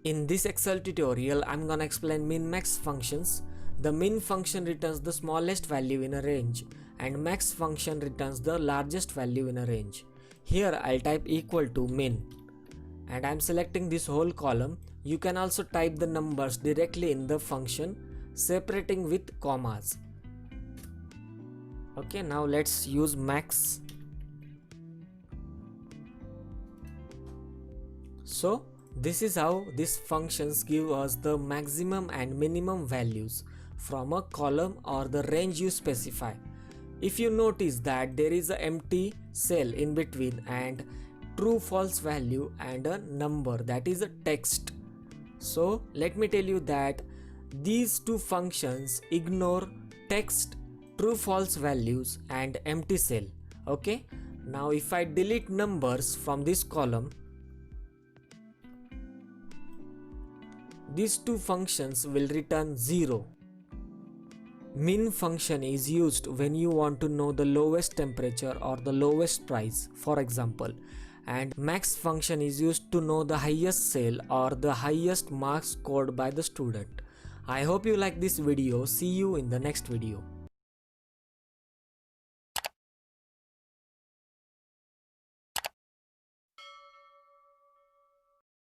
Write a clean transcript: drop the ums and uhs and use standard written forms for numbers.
In this Excel tutorial, I'm gonna explain min-max functions. The min function returns the smallest value in a range and max function returns the largest value in a range. Here I'll type equal to min and I'm selecting this whole column. You can also type the numbers directly in the function, separating with commas. Okay, now let's use max. So this is how these functions give us the maximum and minimum values from a column or the range you specify. If you notice that there is an empty cell in between and true false value and a number, that is a text. So let me tell you that these two functions ignore text, true false values and empty cell. Okay, now if I delete numbers from this column, these two functions will return 0. Min function is used when you want to know the lowest temperature or the lowest price, for example, and max function is used to know the highest sale or the highest marks scored by the student. I hope you like this video. See you in the next video.